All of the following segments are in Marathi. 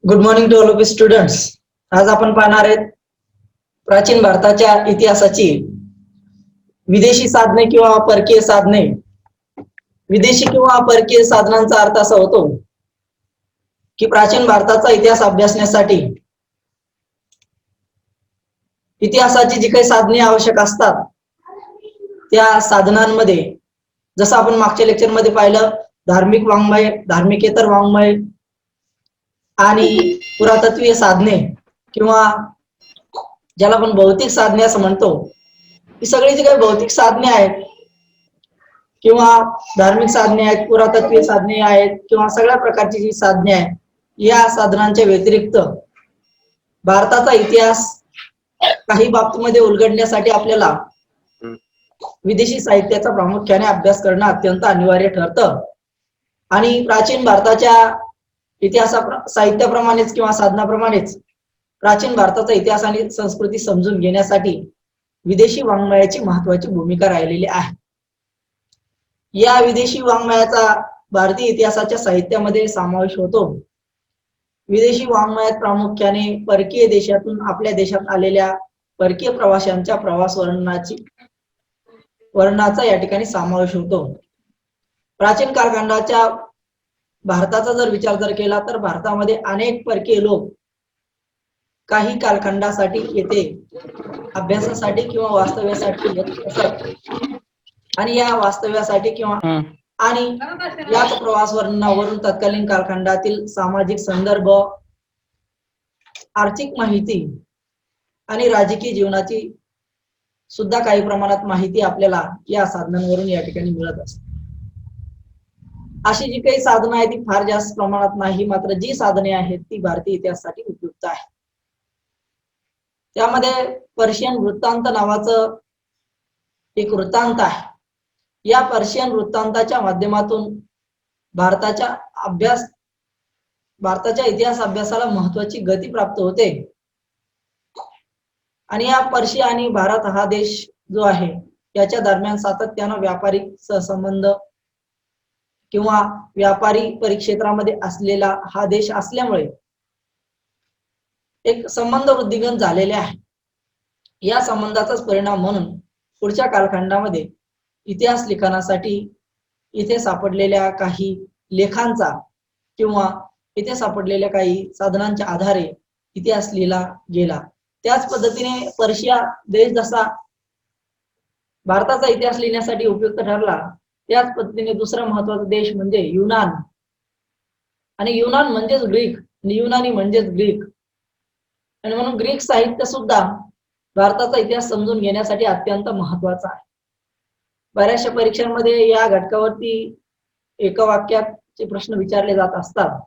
Good morning to all of students. आज आपण पाहणार आहेत प्राचीन भारताच्या इतिहासाची विदेशी साधने किंवा परकीय साधने. विदेशी किंवा परकीय साधनांचा अर्थ असा होतो की प्राचीन भारताचा इतिहास अभ्यासण्यासाठी इतिहासाची जी काही साधने आवश्यक असतात त्या साधनांमध्ये जसं आपण मागच्या लेक्चर मध्ये पाहिलं, धार्मिक वाङ्मय, धार्मिकेतर वाङ्मय आणि पुरातत्वीय साधने किंवा ज्याला आपण भौतिक साधने असं म्हणतो, ही सगळी जी काही भौतिक साधने आहेत किंवा धार्मिक साधने आहेत, पुरातत्वीय साधने आहेत किंवा सगळ्या प्रकारची जी साधने आहेत, या साधनांच्या व्यतिरिक्त भारताचा इतिहास काही बाबतीमध्ये उलगडण्यासाठी आपल्याला विदेशी साहित्याचा प्रामुख्याने अभ्यास करणं अत्यंत अनिवार्य ठरतं. आणि प्राचीन भारताच्या साहित्याप्रमाणेच किंवा साधनाप्रमाणेच प्राचीन भारताचा इतिहास आणि संस्कृती समजून घेण्यासाठी विदेशी वाङ्मयाची महत्वाची भूमिका राहिलेली आहे. या विदेशी वाङ्मयाचा भारतीय इतिहासाच्या साहित्यामध्ये समावेश होतो. विदेशी वाङ्मयात प्रामुख्याने परकीय देशातून आपल्या देशात आलेल्या परकीय प्रवाशांच्या प्रवास वर्णनाचा या ठिकाणी समावेश होतो. प्राचीन कालखंडाच्या भारताचा जर विचार केला तर भारतामध्ये अनेक परकीय लोक काही कालखंडासाठी येथे अभ्यासासाठी किंवा वास्तव्यासाठी येत असत आणि या वास्तव्यासाठी किंवा आणि याच प्रवास वर्णनावरून तत्कालीन कालखंडातील सामाजिक संदर्भ, आर्थिक माहिती आणि राजकीय जीवनाची सुद्धा काही प्रमाणात माहिती आपल्याला या साधनांवरून या ठिकाणी मिळत असते. अशी जी काही साधनं आहेत ती फार जास्त प्रमाणात नाही, मात्र जी साधने आहेत ती भारतीय इतिहासासाठी उपयुक्त आहे. त्यामध्ये पर्शियन वृत्तांत नावाचं एक वृत्तांत आहे. या पर्शियन वृत्तांताच्या माध्यमातून भारताच्या इतिहास अभ्यासाला महत्वाची गती प्राप्त होते. आणि या पर्शिया आणि भारत हा देश जो आहे याच्या दरम्यान सातत्यानं व्यापारिक सहसंबंध किंवा व्यापारी परिक्षेत्रामध्ये असलेला हा देश असल्यामुळे एक संबंध वृद्धिंगत झालेले आहे. या संबंधाचाच परिणाम म्हणून पुढच्या कालखंडामध्ये इतिहास लिखाणासाठी इथे सापडलेल्या काही लेखांचा किंवा इथे सापडलेल्या काही साधनांच्या आधारे इतिहास लिहिला गेला. त्याच पद्धतीने पर्शिया देश जसा भारताचा इतिहास लिहिण्यासाठी उपयुक्त ठरला, त्याच पद्धतीने दुसरा महत्वाचा देश म्हणजे युनान. आणि युनान म्हणजेच ग्रीक आणि युनानी म्हणजेच ग्रीक, आणि म्हणून ग्रीक साहित्य सुद्धा भारताचा इतिहास समजून घेण्यासाठी अत्यंत महत्वाचा आहे. बऱ्याचशा परीक्षांमध्ये या घटकावरती एका वाक्याचे प्रश्न विचारले जात असतात.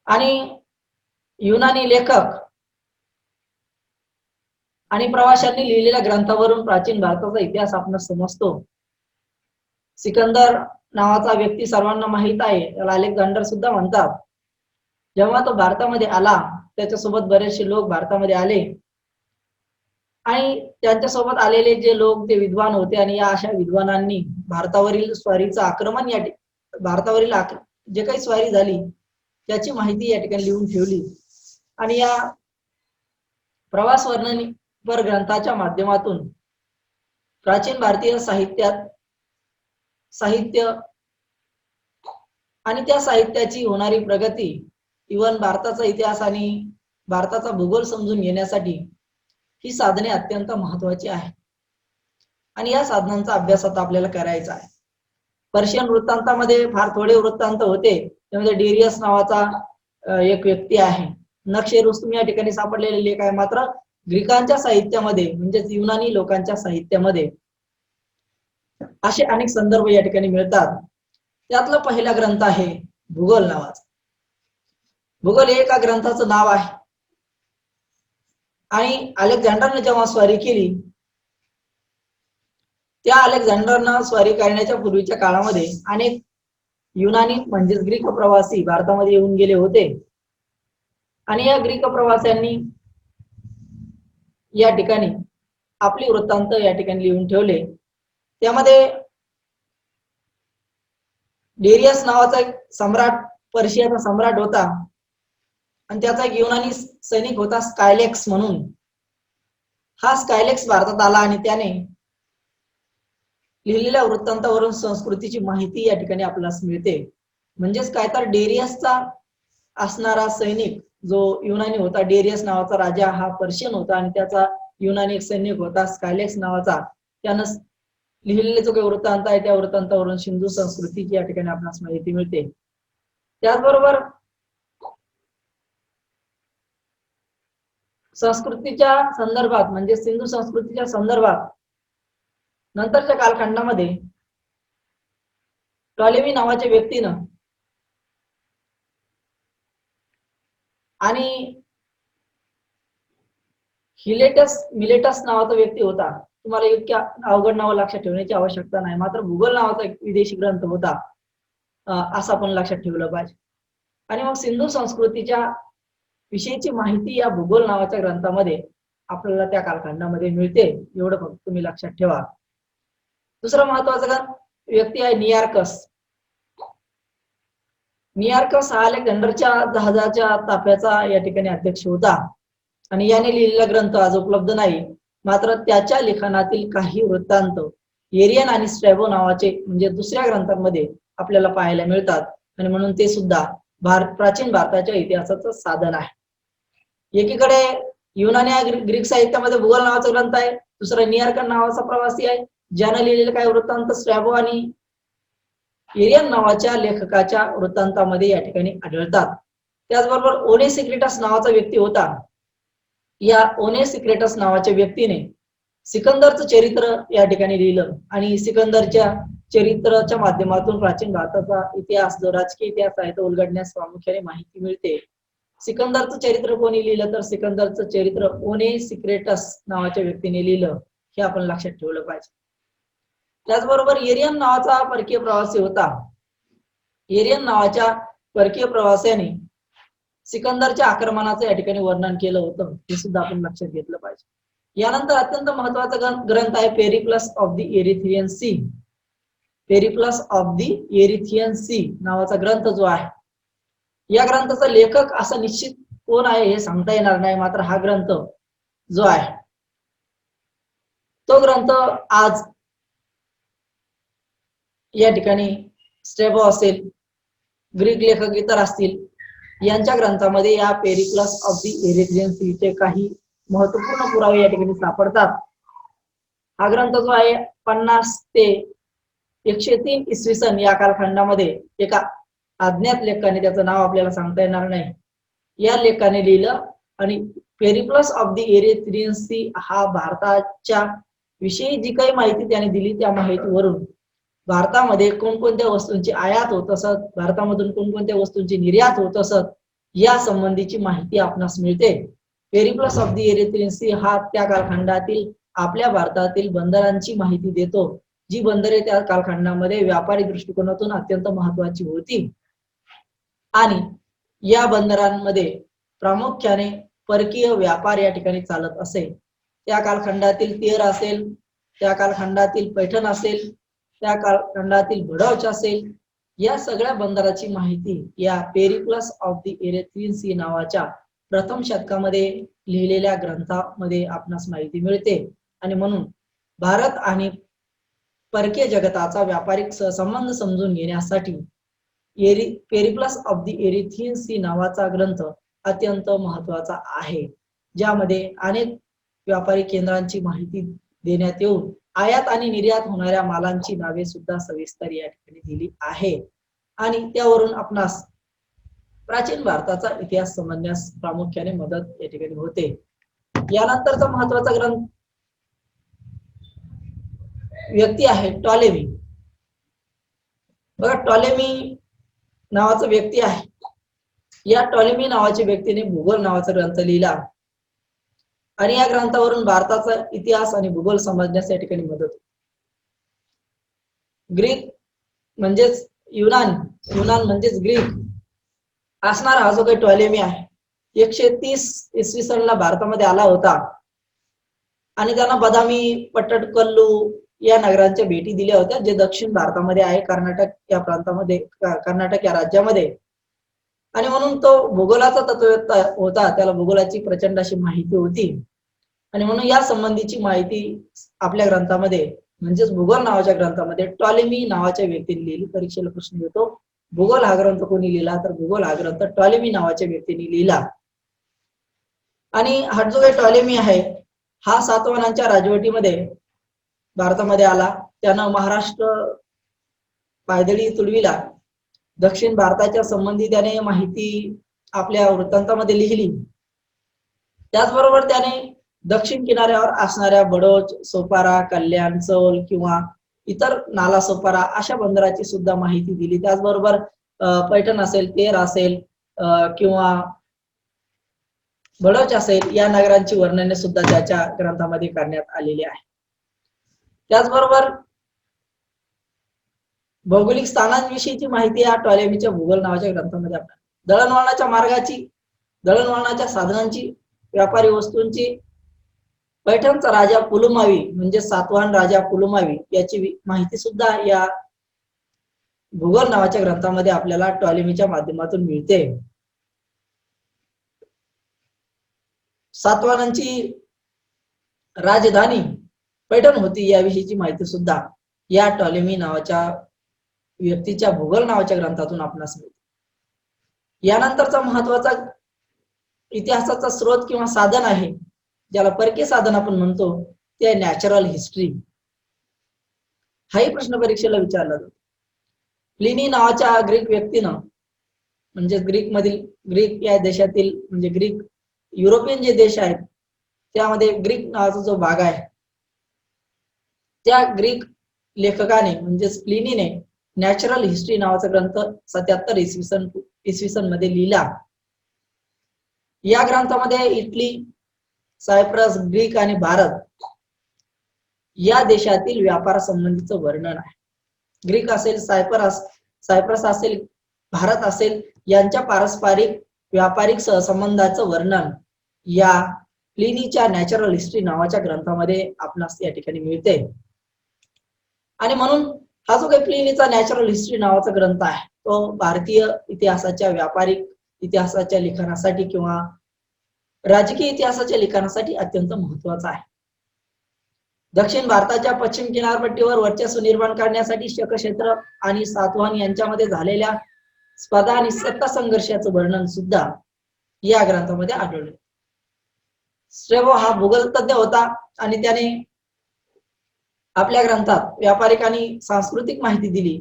आणि युनानी लेखक आणि प्रवाशांनी लिहिलेल्या ग्रंथावरून प्राचीन भारताचा इतिहास आपण समजतो. सिकंदर नावाचा व्यक्ती सर्वांना माहित आहे, त्याला अलेक्झांडर सुद्धा म्हणतात. जेव्हा तो भारतामध्ये आला त्याच्यासोबत बरेचसे लोक भारतामध्ये आले आणि त्यांच्यासोबत आलेले जे लोक ते विद्वान होते आणि या अशा विद्वानांनी भारतावरील स्वारीचं आक्रमण भारतावरील जे काही स्वारी झाली त्याची माहिती या ठिकाणी लिहून ठेवली. आणि या प्रवास वर्णनपर ग्रंथाच्या माध्यमातून प्राचीन भारतीय साहित्य आणि त्या साहित्याची होणारी प्रगती, इव्हन भारताचा इतिहास आणि भारताचा भूगोल समजून घेण्यासाठी ही साधने अत्यंत महत्वाची आहे. आणि या साधनांचा अभ्यास आता आपल्याला करायचा आहे. पर्शियन वृत्तांतामध्ये फार थोडे वृत्तांत होते. त्यामध्ये डेरियस नावाचा एक व्यक्ती आहे. नक्षे रुस्तुम या ठिकाणी सापडलेले लेख आहे. मात्र ग्रीकांच्या साहित्यामध्ये म्हणजेच युनानी लोकांच्या साहित्यामध्ये असे अनेक संदर्भ या ठिकाणी मिळतात. त्यातला पहिला ग्रंथ आहे भूगोल नावाचा. भूगोल हे एका ग्रंथाचं नाव आहे. आणि अलेक्झांडरने जेव्हा स्वारी केली, त्या अलेक्झांडरनं स्वारी करण्याच्या पूर्वीच्या काळामध्ये अनेक युनानी म्हणजेच ग्रीक प्रवासी भारतामध्ये येऊन गेले होते. आणि या ग्रीक प्रवाशांनी या ठिकाणी आपली वृत्तांत या ठिकाणी लिहून ठेवले. त्यामध्ये डेरियस नावाचा एक सम्राट पर्शियाचा सम्राट होता आणि त्याचा एक युनानी सैनिक होता स्कायलेक्स म्हणून. हा स्कायलेक्स भारतात आला आणि त्याने लिहिलेल्या वृत्तांतावरून संस्कृतीची माहिती या ठिकाणी आपल्याला मिळते. म्हणजेच काय तर डेरियसचा असणारा सैनिक जो युनानी होता, डेरियस नावाचा राजा हा पर्शियन होता आणि त्याचा युनानी एक सैनिक होता स्कायलेक्स नावाचा. त्यानं लिहिलेले जो काही वृत्तांत आहे त्या वृत्तांतावरून सिंधू संस्कृतीची या ठिकाणी आपल्याला माहिती मिळते. त्याचबरोबर संस्कृतीच्या संदर्भात म्हणजे सिंधू संस्कृतीच्या संदर्भात नंतरच्या कालखंडामध्ये टॉलेमी नावाच्या व्यक्तीनं आणि मिलेटस नावाचा व्यक्ती होता. तुम्हाला इतक्या अवघड नावं लक्षात ठेवण्याची आवश्यकता नाही, मात्र भूगोल नावाचा एक विदेशी ग्रंथ होता असं आपण लक्षात ठेवलं पाहिजे. आणि मग सिंधू संस्कृतीच्या विषयीची माहिती या भूगोल नावाच्या ग्रंथामध्ये आपल्याला त्या कालखंडामध्ये मिळते, एवढं फक्त तुम्ही लक्षात ठेवा. दुसरा महत्वाचा व्यक्ती आहे नियार्कस. नियार्कस हा अलेक्झांडरच्या जहाजाच्या ताफ्याचा या ठिकाणी अध्यक्ष होता आणि याने लिहिलेला ग्रंथ आज उपलब्ध नाही, मात्र त्याच्या लेखनातील काही वृत्तांत एरियन आणि स्ट्रॅबो नावाचे म्हणजे दुसऱ्या ग्रंथांमध्ये आपल्याला पाहायला मिळतात आणि म्हणून ते सुद्धा प्राचीन भारताच्या इतिहासाचं साधन आहे. एकीकडे युनानी ग्रीक साहित्यामध्ये भूगोल नावाचा ग्रंथ आहे, दुसरा नियार्कस नावाचा प्रवासी आहे ज्याने लिहिलेले काही वृत्तांत स्ट्रॅबो आणि एरियन नावाच्या लेखकाच्या वृत्तांतामध्ये या ठिकाणी आढळतात. त्याचबरोबर ओनेसिक्रेटस नावाचा व्यक्ती होता. या ओनेसिक्रेटस नावाच्या व्यक्तीने सिकंदरचं चरित्र या ठिकाणी लिहिलं आणि सिकंदरच्या चरित्राच्या माध्यमातून प्राचीन भारताचा इतिहास जो राजकीय इतिहास आहे तो उलगडण्यास प्रामुख्याने माहिती मिळते. सिकंदरचं चरित्र कोणी लिहिलं तर सिकंदरचं चरित्र ओनेसिक्रेटस नावाच्या व्यक्तीने लिहिलं, हे आपण लक्षात ठेवलं पाहिजे. त्याचबरोबर एरियन नावाचा परकीय प्रवासी होता. एरियन नावाच्या परकीय प्रवाशाने सिकंदरच्या आक्रमणाचं या ठिकाणी वर्णन केलं होतं, हे सुद्धा आपण लक्षात घेतलं पाहिजे. यानंतर अत्यंत महत्वाचा ग्रंथ आहे Periplus of the Erythraean Sea. Periplus of the Erythraean Sea नावाचा ग्रंथ जो आहे, या ग्रंथाचा लेखक असं निश्चित कोण आहे हे सांगता येणार नाही, मात्र हा ग्रंथ जो आहे तो ग्रंथ आज या ठिकाणी स्ट्रॅबो असेल, ग्रीक लेखक इतर असतील, यांच्या ग्रंथामध्ये या पेरिप्लस ऑफ द एरिथ्रियन सीचे काही महत्वपूर्ण पुरावे या ठिकाणी सापडतात. हा ग्रंथ जो आहे 50 ते 103 इसवी सन या कालखंडामध्ये एका अज्ञात लेखकाने, त्याचं नाव आपल्याला सांगता येणार नाही, या लेखाने लिहिलं आणि Periplus of the Erythraean Sea हा भारताच्या विषयी जी काही माहिती त्याने दिली त्या माहितीवरून भारतामध्ये कोणकोणत्या वस्तूंची आयात होत असत, भारतामधून कोणकोणत्या वस्तूंची निर्यात होत असत या संबंधीची माहिती आपणास मिळते. Periplus of the Erythraean Sea हा त्या कालखंडातील आपल्या भारतातील बंदरांची माहिती देतो, जी बंदरे त्या कालखंडामध्ये व्यापारी दृष्टिकोनातून अत्यंत महत्वाची होती आणि या बंदरांमध्ये प्रामुख्याने परकीय व्यापार या ठिकाणी चालत असे. त्या कालखंडातील तेर असेल, त्या कालखंडातील पैठण असेल, त्या कालखंडातील भडौच असेल, या सगळ्या बंदराची माहिती या Periplus of the Erythraean Sea नावाच्या प्रथम शतकामध्ये लिहिलेल्या ग्रंथामध्ये आपणास माहिती मिळते आणि म्हणून भारत आणि परकीय जगताचा व्यापारिक संबंध समजून घेण्यासाठी Periplus of the Erythraean Sea नावाचा ग्रंथ अत्यंत महत्वाचा आहे, ज्यामध्ये अनेक व्यापारी केंद्रांची माहिती देण्यात येऊन आयात आणि निर्यात होणाऱ्या मालांची नावे सुद्धा सविस्तर या ठिकाणी दिली आहे आणि त्यावरून आपणास प्राचीन भारताचा इतिहास समजण्यास प्रामुख्याने मदत या ठिकाणी होते. यानंतरचा महत्वाचा ग्रंथ व्यक्ती आहे टॉलेमी. बघा, टॉलेमी नावाचा व्यक्ती आहे. या टॉलेमी नावाच्या व्यक्तीने भूगोल नावाचा ग्रंथ लिहिला आणि या ग्रंथावरून भारताचा इतिहास आणि भूगोल समजण्यास या ठिकाणी मदत होते. ग्रीक म्हणजेच युनान म्हणजेच ग्रीक असणारा हा जो काही टॉलेमी आहे 130 इसवी सनला भारतामध्ये आला होता आणि त्यांना बदामी, पट्टडकल्लू या नगरांच्या भेटी दिल्या होत्या, जे दक्षिण भारतामध्ये आहे, कर्नाटक या प्रांतामध्ये, कर्नाटक या राज्यामध्ये. आणि म्हणून तो भूगोलाचा तत्ववेत्ता होता, त्याला भूगोलाची प्रचंड अशी माहिती होती आणि म्हणून या संबंधीची माहिती आपल्या ग्रंथामध्ये म्हणजेच भूगोल नावाच्या ग्रंथामध्ये टॉलेमी नावाच्या व्यक्तीने लिहिली. परीक्षेला प्रश्न येतो, भूगोल हा ग्रंथ कोणी लिहिला, तर भूगोल हा ग्रंथ टॉलेमी नावाच्या व्यक्तीने लिहिला. आणि हा जो काही टॉलेमी आहे हा सातवाहनांच्या राजवटीमध्ये भारतामध्ये आला. त्यानं महाराष्ट्र पायदळी तुडविला. दक्षिण भारताच्या संबंधी त्याने माहिती आपल्या वृत्तांतामध्ये लिहिली. त्याचबरोबर त्याने दक्षिण किनाऱ्यावर असणाऱ्या बडोच, सोपारा, कल्याण, चौल किंवा इतर नाला सोपारा अशा बंदराची सुद्धा माहिती दिली. त्याचबरोबर पैठण असेल, तेर असेल किंवा बडोच असेल या नगरांची वर्णने सुद्धा त्याच्या ग्रंथामध्ये करण्यात आलेली आहे. त्याचबरोबर भौगोलिक स्थानांविषयीची माहिती या टॉलेमीच्या भूगोल नावाच्या ग्रंथामध्ये आपल्याला, दळणवळणाच्या मार्गाची, दळणवळणाच्या साधनांची, व्यापारी वस्तूंची, पैठणचा राजा पुलुमावी म्हणजे सातवाहन राजा पुलुमावी याची माहिती सुद्धा या भूगोल नावाच्या ग्रंथामध्ये आपल्याला टॉलेमीच्या माध्यमातून मिळते. सातवाहनांची राजधानी पैठण होती याविषयीची माहिती सुद्धा या टॉलेमी नावाच्या व्यक्तीच्या भूगोल नावाच्या ग्रंथातून आपणास मिळते. यानंतरचा महत्वाचा इतिहासाचा स्रोत किंवा साधन आहे, ज्याला परकीय साधन आपण म्हणतो, ते आहे नॅचरल हिस्ट्री. हाही प्रश्न परीक्षेला विचारला जातो. प्लिनी नावाच्या ग्रीक व्यक्तीनं म्हणजे ग्रीक या देशातील म्हणजे ग्रीक युरोपियन जे देश आहेत त्यामध्ये ग्रीक नावाचा जो भाग आहे त्या ग्रीक लेखकाने म्हणजे प्लिनीने नॅचरल हिस्ट्री नावाचा ग्रंथ 77 इसवी सन मध्ये लिहिला. या ग्रंथामध्ये इटली, सायप्रस, ग्रीक आणि भारत या देशातील व्यापार संबंधीचं वर्णन आहे. ग्रीक असेल, सायप्रस असेल, भारत असेल यांच्या पारस्परिक व्यापारिक सहसंबंधाचं वर्णन या प्लिनीच्या नॅचरल हिस्ट्री नावाच्या ग्रंथामध्ये आपणास या ठिकाणी मिळते. आणि म्हणून हा जो काही प्लिनीचा नॅचरल हिस्ट्री नावाचा ग्रंथ आहे तो भारतीय इतिहासाच्या, व्यापारिक इतिहासाच्या लिखाणासाठी किंवा राजकीय इतिहासाच्या लिखाणासाठी अत्यंत महत्वाचा आहे. दक्षिण भारताच्या पश्चिम किनारपट्टीवर वर्चस्व निर्माण करण्यासाठी शकक्षेत्र आणि सातवाहन यांच्यामध्ये झालेल्या स्पर्धा आणि सत्ता संघर्षाचं वर्णन सुद्धा या ग्रंथामध्ये आढळले. स्ट्रेबो हा भूगोल तज्ञ होता आणि त्याने आपल्या ग्रंथात व्यापारिक आणि सांस्कृतिक माहिती दिली.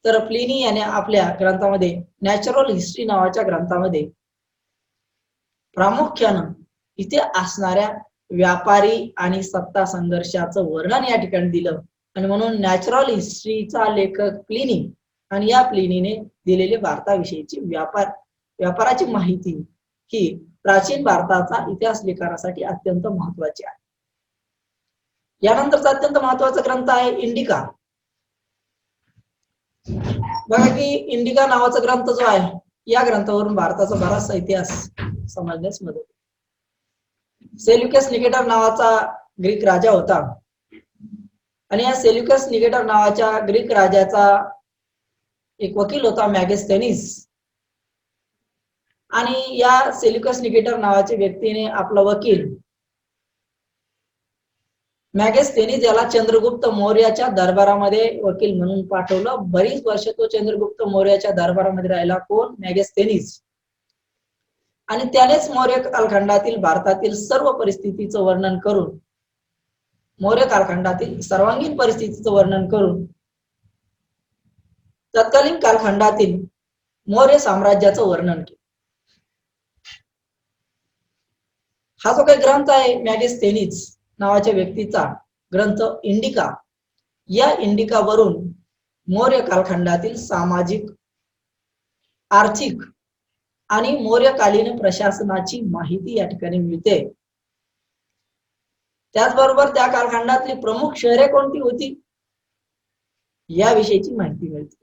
तर प्लिनी याने आपल्या ग्रंथामध्ये नॅचरल हिस्ट्री नावाच्या ग्रंथामध्ये प्रामुख्यानं इथे असणाऱ्या व्यापारी आणि सत्ता संघर्षाचं वर्णन या ठिकाणी दिलं. आणि म्हणून नॅचरल हिस्ट्रीचा लेखक प्लिनी आणि या प्लिनीने दिलेली भारताविषयीची व्यापाराची माहिती ही प्राचीन भारताचा इतिहास लिखाणासाठी अत्यंत महत्वाची आहे. यानंतरचा अत्यंत महत्वाचा ग्रंथ आहे इंडिका. बघा की इंडिका नावाचा ग्रंथ जो आहे या ग्रंथावरून भारताचा बराचसा इतिहास समजण्यास मदत होते. सेल्युकस निकेटर नावाचा ग्रीक राजा होता आणि या सेल्युकस निकेटर नावाच्या ग्रीक राजाचा एक वकील होता मॅगेस्थेनिस. आणि या सेल्युकस निकेटर नावाच्या व्यक्तीने आपला वकील मॅगेस्थेनिस याला चंद्रगुप्त मौर्याच्या दरबारामध्ये वकील म्हणून पाठवलं. बरीच वर्ष तो चंद्रगुप्त मौर्याच्या दरबारामध्ये राहिला. कोण? मॅगेस्थेनिस. आणि त्यानेच मौर्य कालखंडातील भारतातील सर्व परिस्थितीचं वर्णन करून, मौर्य कालखंडातील सर्वांगीण परिस्थितीचं वर्णन करून तत्कालीन कालखंडातील मौर्य साम्राज्याचं वर्णन केलं. हा जो काही ग्रंथ आहे मॅगेस्थेनिस नावाच्या व्यक्तीचा ग्रंथ इंडिका, या इंडिकावरून मौर्य कालखंडातील सामाजिक, आर्थिक आणि मौर्यकालीन प्रशासनाची माहिती या ठिकाणी मिळते. त्याचबरोबर त्या कालखंडातली प्रमुख शहरे कोणती होती याविषयीची माहिती मिळते.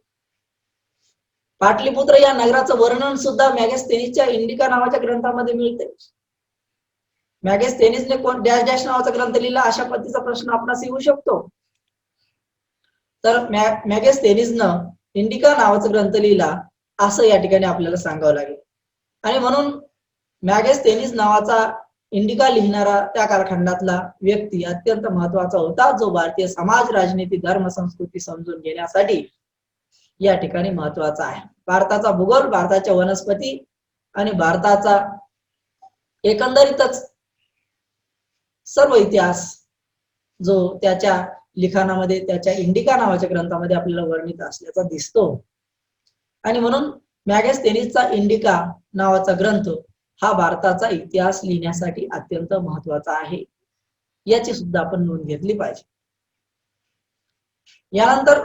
पाटलीपुत्र या नगराचं वर्णन सुद्धा मॅगेस्थेनिसच्या इंडिका नावाच्या ग्रंथामध्ये मिळते. मॅगेस्थेनिसने कोण डॅश डॅश नावाचा ग्रंथ लिहिला अशा पद्धतीचा प्रश्न आपणास येऊ शकतो. तर मॅगेस्थेनिसनं इंडिका नावाचा ग्रंथ लिहिला असं या ठिकाणी आपल्याला सांगावं लागेल. आणि म्हणून मॅगेस्थेनिस नावाचा इंडिका लिहिणारा त्या कालखंडातला व्यक्ती अत्यंत महत्वाचा होता, जो भारतीय समाज, राजनीती, धर्म, संस्कृती समजून घेण्यासाठी या ठिकाणी महत्वाचा आहे. भारताचा भूगोल, भारताच्या वनस्पती आणि भारताचा एकंदरीतच सर्व इतिहास जो त्याच्या लिखाणामध्ये, त्याच्या इंडिका नावाच्या ग्रंथामध्ये आपल्याला वर्णित असल्याचा दिसतो. आणि म्हणून मॅगेस्थेनिसचा इंडिका नावाचा ग्रंथ हा भारताचा इतिहास लिहिण्यासाठी अत्यंत महत्वाचा आहे, याची सुद्धा आपण नोंद घेतली पाहिजे. यानंतर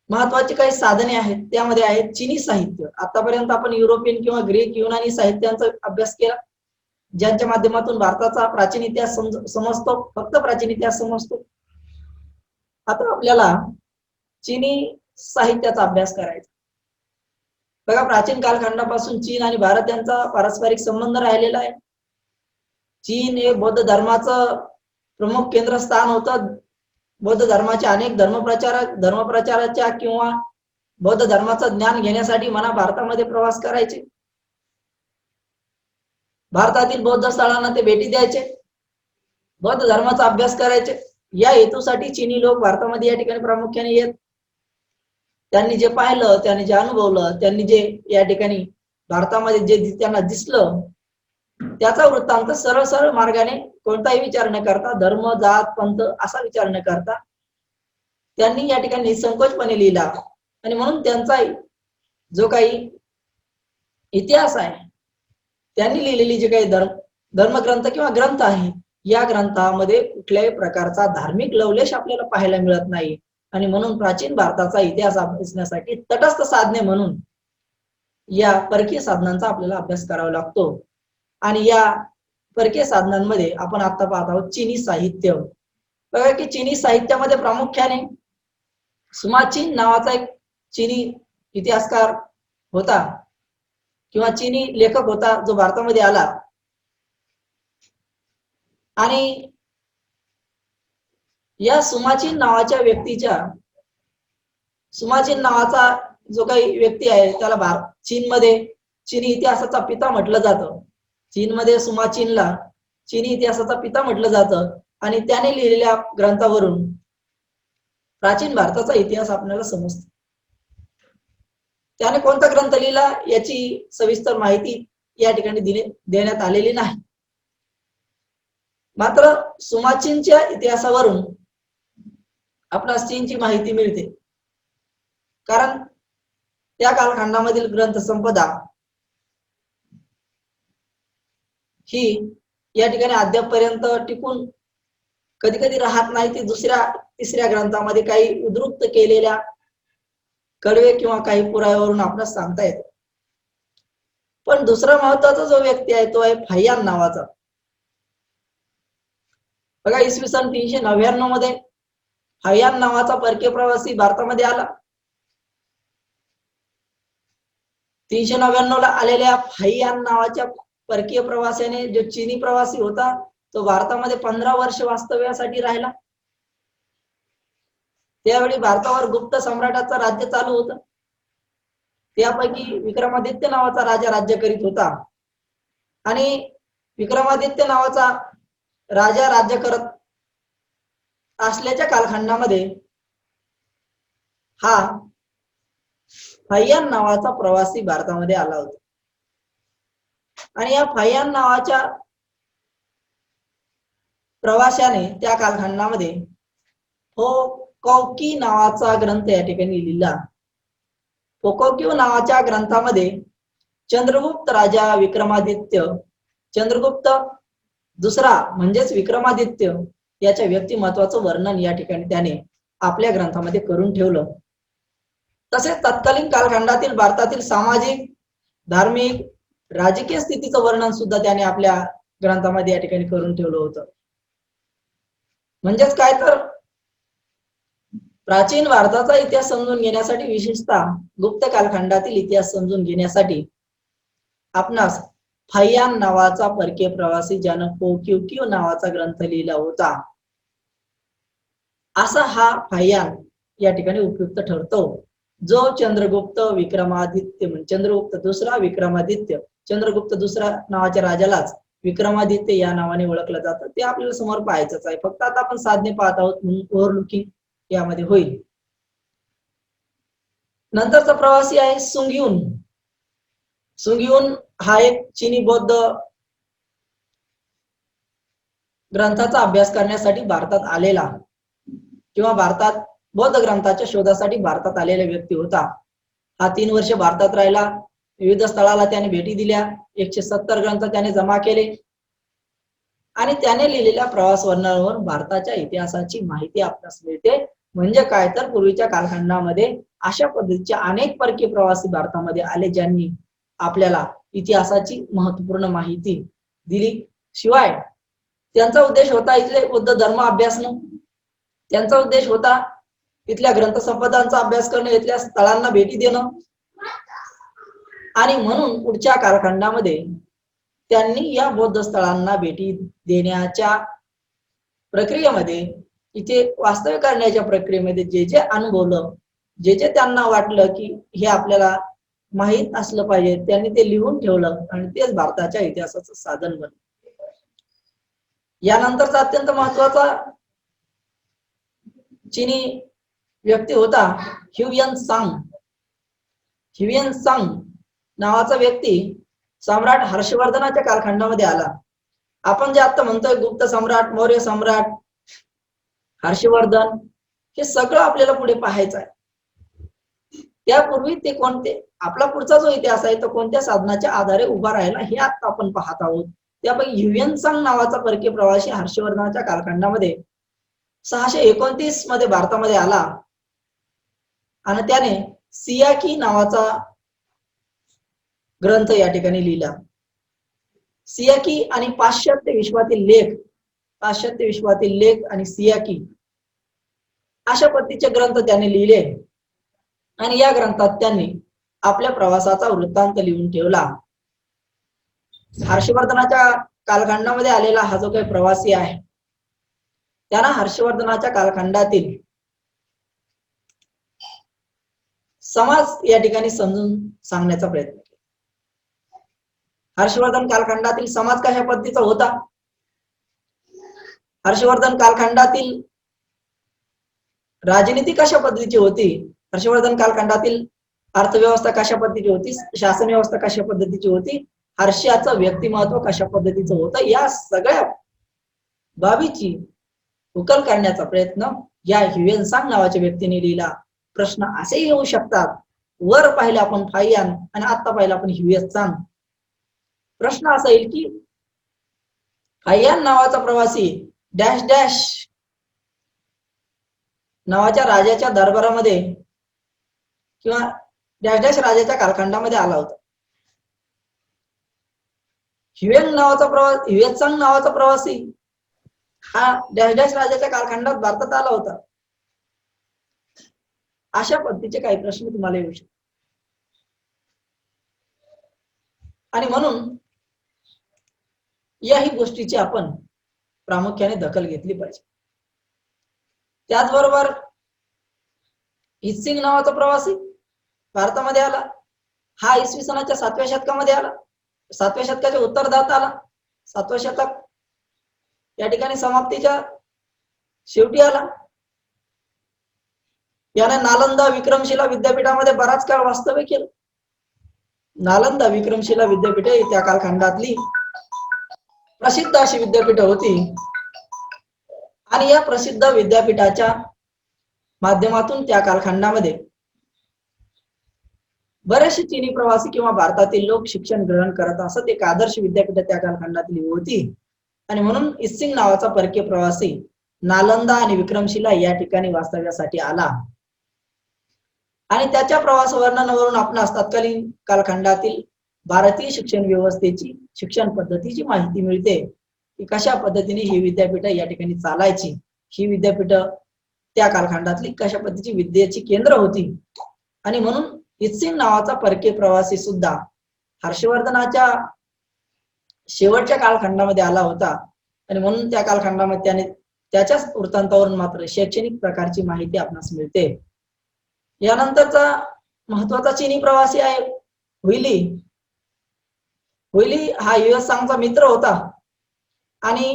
महत्वाची काही साधने आहेत, त्यामध्ये आहेत चीनी साहित्य. आतापर्यंत आपण युरोपियन किंवा ग्रीक, युनानी साहित्यांचा अभ्यास केला, ज्यांच्या माध्यमातून भारताचा प्राचीन इतिहास समजतो, फक्त प्राचीन इतिहास समजतो. आता आपल्याला चीनी साहित्याचा अभ्यास करायचा. बघा, प्राचीन कालखंडापासून चीन आणि भारत यांचा पारस्परिक संबंध राहिलेला आहे. चीन हे बौद्ध धर्माचं प्रमुख केंद्रस्थान होतं. बौद्ध धर्माचे अनेक धर्मप्रचाराच्या किंवा बौद्ध धर्माचं ज्ञान घेण्यासाठी म्हणा भारतामध्ये प्रवास करायचे. भारतातील बौद्ध स्थळांना ते भेटी द्यायचे, बौद्ध धर्माचा अभ्यास करायचे. या हेतूसाठी चीनी लोक भारतामध्ये या ठिकाणी प्रामुख्याने येत. त्यांनी जे पाहिलं, त्यांनी जे अनुभवलं, त्यांनी जे या ठिकाणी भारतामध्ये जे त्यांना दिसलं, त्याचा वृत्तांत सरळ सरळ मार्गाने कोणताही विचार न करता, धर्म, जात, पंथ असा विचार न करता त्यांनी या ठिकाणी निसंकोचपणे लिहिला. आणि म्हणून त्यांचा जो काही इतिहास आहे, त्यांनी लिहिलेली जे काही धर्मग्रंथ किंवा ग्रंथ आहे, या ग्रंथामध्ये कुठल्याही प्रकारचा धार्मिक लवलेश आपल्याला पाहायला मिळत नाही. आणि म्हणून प्राचीन भारताचा इतिहास अभ्यासण्यासाठी तटस्थ साधने म्हणून या परकीय साधनांचा आपल्याला अभ्यास करावा लागतो. आणि या परकीय साधनांमध्ये आपण आता पाहत आहोत चीनी साहित्य. बघा की चीनी साहित्यामध्ये प्रामुख्याने सुमाचीन नावाचा एक चीनी इतिहासकार होता किंवा चीनी लेखक होता, जो भारतामध्ये आला. आणि या सुमाचीन नावाचा जो काही व्यक्ती आहे, त्याला चीनमध्ये चीनी इतिहासाचा पिता म्हटलं जातं. चीनमध्ये सुमाचीनला चीनी इतिहासाचा पिता म्हटलं जातं. आणि त्याने लिहिलेल्या ग्रंथावरून प्राचीन भारताचा इतिहास आपल्याला समजतो. त्याने कोणता ग्रंथ लिहिला याची सविस्तर माहिती या ठिकाणी देण्यात आलेली नाही. मात्र सुमाचीनच्या इतिहासावरून आपणास चीनची माहिती मिळते, कारण त्या कालखंडामधील ग्रंथ संपदा ही या ठिकाणी अद्यापपर्यंत टिकून कधी कधी राहत नाही. ती दुसऱ्या तिसऱ्या ग्रंथामध्ये काही उद्धृत केलेल्या कडवे किंवा काही पुराव्यावरून आपणास सांगता येते. पण दुसरा महत्वाचा जो व्यक्ती आहे, तो आहे फाह्यान नावाचा. बघा, इसवी सन 399 मध्ये फाह्यान नावाचा परकीय प्रवासी भारतामध्ये आला. 399 ला आलेल्या फाह्यान नावाच्या परकीय प्रवाशाने, जो चीनी प्रवासी होता, तो भारतामध्ये 15 वर्ष वास्तव्यासाठी राहिला. त्यावेळी भारतावर गुप्त सम्राटाचं राज्य चालू होतं. त्यापैकी विक्रमादित्य नावाचा राजा राज्य करीत होता. आणि विक्रमादित्य नावाचा राजा राज्य करत असल्याच्या कालखंडामध्ये हा फाह्यान नावाचा प्रवासी भारतामध्ये आला होता. आणि या फाह्यान नावाच्या प्रवाशाने त्या कालखंडामध्ये फोकौकी नावाचा ग्रंथ या ठिकाणी लिहिला. फोकौकी नावाच्या ग्रंथामध्ये चंद्रगुप्त राजा विक्रमादित्य, चंद्रगुप्त दुसरा म्हणजेच विक्रमादित्य याच्या व्यक्तिमत्वाचं वर्णन या ठिकाणी त्याने आपल्या ग्रंथामध्ये करून ठेवलं. तसेच तत्कालीन कालखंडातील भारतातील सामाजिक, धार्मिक, राजकीय स्थितीचं वर्णन सुद्धा त्याने आपल्या ग्रंथामध्ये या ठिकाणी करून ठेवलं होतं. म्हणजेच काय, तर प्राचीन भारताचा इतिहास समजून घेण्यासाठी, विशेषतः गुप्त कालखंडातील इतिहास समजून घेण्यासाठी आपणास फाह्यान नावाचा परकीय प्रवासी, ज्यानं फोकौकी नावाचा ग्रंथ लिहिला होता, असा हा फाह्यान या ठिकाणी उपयुक्त ठरतो, जो चंद्रगुप्त विक्रमादित्य, चंद्रगुप्त दुसरा विक्रमादित्य, चंद्रगुप्त दुसरा नावाच्या राजालाच विक्रमादित्य या नावाने ओळखलं जातं, ते आपल्याला समोर पाहायचंच आहे. फक्त आता आपण साधने पाहत आहोत म्हणून ओव्हरलुकिंग यामध्ये होईल. नंतरचा प्रवासी आहे सुंग्युन. सुंग्युन हा एक चीनी बौद्ध ग्रंथाचा अभ्यास करण्यासाठी भारतात आलेला किंवा भारतात बौद्ध ग्रंथाच्या शोधासाठी भारतात आलेला व्यक्ती होता. हा 3 वर्ष भारतात राहिला. विविध स्थळाला त्याने भेटी दिल्या. 170 ग्रंथ त्याने जमा केले आणि त्याने लिहिलेल्या प्रवास वर्णनावर भारताच्या इतिहासाची माहिती आपल्यास मिळते. म्हणजे काय तर पूर्वीच्या कालखंडामध्ये अशा पद्धतीचे अनेक परकीय प्रवासी भारतामध्ये आले, ज्यांनी आपल्याला इतिहासाची महत्वपूर्ण माहिती दिली. शिवाय त्यांचा उद्देश होता इथले बौद्ध धर्म अभ्यासणं, त्यांचा उद्देश होता इथल्या ग्रंथसंपदांचा अभ्यास करणं, इथल्या स्थळांना भेटी देणं. आणि म्हणून पुढच्या कालखंडामध्ये त्यांनी या बौद्ध स्थळांना भेटी देण्याच्या प्रक्रियेमध्ये, इथे वास्तव्य करण्याच्या प्रक्रियेमध्ये जे जे अनुभवलं, जे जे त्यांना वाटलं की हे आपल्याला माहीत असलं पाहिजे, त्यांनी ते लिहून ठेवलं आणि तेच भारताच्या इतिहासाचं साधन बनलं. यानंतरचा अत्यंत महत्वाचा चीनी व्यक्ती होता ह्युयन सांग नावाचा व्यक्ती सम्राट हर्षवर्धनाच्या कालखंडामध्ये आला. आपण जे आता म्हणतोय गुप्त सम्राट, मौर्य सम्राट, हर्षवर्धन, हे सगळं आपल्याला पुढे पाहायचं आहे. त्यापूर्वी ते कोणते, आपला पुढचा जो इतिहास आहे तो कोणत्या साधनाच्या आधारे उभा राहिला हे आता आपण पाहत आहोत. त्यापैकी ह्युयन सांग नावाचा परकीय प्रवासी हर्षवर्धनाच्या कालखंडामध्ये 629 मध्ये भारतामध्ये आला आणि त्याने सियाकी नावाचा ग्रंथ या ठिकाणी लिहिला. सियाकी आणि पाश्चात्य विश्वातील लेख आणि सियाकी अशा पद्धतीचे ग्रंथ त्याने लिहिले आणि या ग्रंथात त्यांनी आपल्या प्रवासाचा वृत्तांत लिहून ठेवला. हर्षवर्धनाच्या कालखंडामध्ये आलेला हा जो काही प्रवासी आहे, त्यांना हर्षवर्धनाच्या कालखंडातील समाज या ठिकाणी समजून सांगण्याचा प्रयत्न केला. हर्षवर्धन कालखंडातील समाज कशा पद्धतीचा होता, हर्षवर्धन कालखंडातील राजनीती कशा पद्धतीची होती, हर्षवर्धन कालखंडातील अर्थव्यवस्था कशा पद्धतीची होती, शासन व्यवस्था कशा पद्धतीची होती, हर्षाचं व्यक्तिमत्व कशा पद्धतीचं होतं, या सगळ्या बाबीची उकल करण्याचा प्रयत्न या ह्युयन सांग नावाच्या व्यक्तीने लिहिला. प्रश्न असे येऊ शकतात, वर पाहिलं आपण फाहियान आणि आता पाहिलं आपण ह्युयन सांग. प्रश्न असा येईल की फाहियान नावाचा प्रवासी डॅश डॅश नावाच्या राजाच्या दरबारामध्ये किंवा डॅश डॅश राजाच्या कालखंडामध्ये आला होता. ह्युयन सांग नावाचा प्रवासी हा डॅश डॅश राजाच्या कालखंडात भारतात आला होता. अशा पद्धतीचे काही प्रश्न तुम्हाला येऊ शकतात आणि म्हणून याही गोष्टीची आपण प्रामुख्याने दखल घेतली पाहिजे. त्याचबरोबर हितसिंग नावाचा प्रवासी भारतामध्ये आला. हा इसवी सनाच्या 7व्या शतकामध्ये आला, 7व्या शतकाच्या उत्तरार्धात आला. 7वं शतक या ठिकाणी समाप्तीच्या शेवटी आला. याने नालंदा विक्रमशिला विद्यापीठामध्ये बराच काळ वास्तव्य केलं. नालंदा विक्रमशिला विद्यापीठे त्या कालखंडातली प्रसिद्ध अशी विद्यापीठ होती आणि या प्रसिद्ध विद्यापीठाच्या माध्यमातून त्या कालखंडामध्ये बरेचसे चीनी प्रवासी किंवा भारतातील लोक शिक्षण ग्रहण करत असत. एक आदर्श विद्यापीठ त्या कालखंडातली होती आणि म्हणून इसिंग नावाचा परकीय प्रवासी नालंदा आणि विक्रमशिला या ठिकाणी वास्तव्यासाठी आला आणि त्याच्या प्रवास वर्णनावरून आपणास तत्कालीन कालखंडातील भारतीय शिक्षण व्यवस्थेची, शिक्षण पद्धतीची माहिती मिळते की कशा पद्धतीने ही विद्यापीठ या ठिकाणी चालायची. ही विद्यापीठ त्या कालखंडातली कशा पद्धतीची विद्येची केंद्र होती आणि म्हणून इसिंग नावाचा परकीय प्रवासी सुद्धा हर्षवर्धनाच्या शेवटच्या कालखंडामध्ये आला होता आणि म्हणून त्या कालखंडामध्ये त्याने त्याच्याच वृत्तांतावरून मात्र शैक्षणिक प्रकारची माहिती आपणास मिळते. यानंतरचा महत्वाचा चीनी प्रवासी आहे हुईली. हुईली हा युएस सांगचा मित्र होता आणि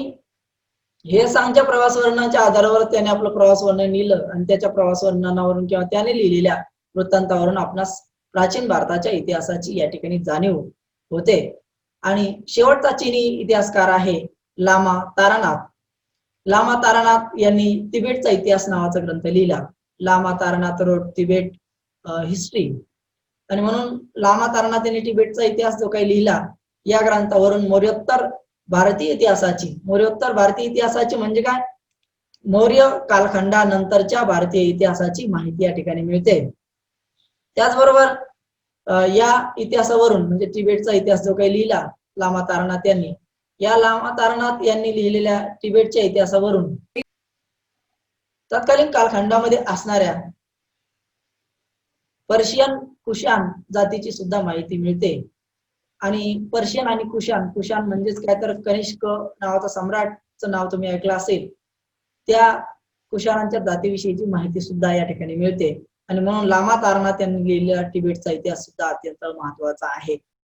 हे सांगच्या प्रवास वर्णनाच्या आधारावर त्याने आपलं प्रवास वर्णन लिहिलं आणि त्याच्या प्रवास वर्णनावरून किंवा त्याने लिहिलेल्या वृत्तांतावरून आपणास प्राचीन भारताच्या इतिहासाची या ठिकाणी जाणीव होते. आणि शेवटचा चीनी इतिहासकार आहे लामा तारानाथ. लामा तारानाथ यांनी तिबेटचा इतिहास नावाचा ग्रंथ लिहिला. Lama Taranath wrote Tibet history. आणि म्हणून लामा तारानाथ यांनी तिबेटचा इतिहास जो काही लिहिला या ग्रंथावरून मौर्योत्तर भारतीय इतिहासाची म्हणजे काय, मौर्य कालखंडानंतरच्या भारतीय इतिहासाची माहिती या ठिकाणी मिळते. त्याचबरोबर या इतिहासावरून म्हणजे तिबेटचा इतिहास जो काही लिहिला लामा तारानाथ यांनी, या लामा तारानाथ यांनी लिहिलेल्या तिबेटच्या इतिहासावरून तत्कालीन कालखंडामध्ये असणाऱ्या पर्शियन कुशाण जातीची सुद्धा माहिती मिळते. आणि पर्शियन आणि कुशाण म्हणजेच काय तर कनिष्क नावाचा सम्राटचं नाव तुम्ही ऐकलं असेल, त्या कुशाणांच्या जातीविषयीची माहिती सुद्धा या ठिकाणी मिळते. आणि म्हणून लामा तारानाथ यांनी लिहिलेला तिबेटचा इतिहास सुद्धा अत्यंत महत्वाचा आहे.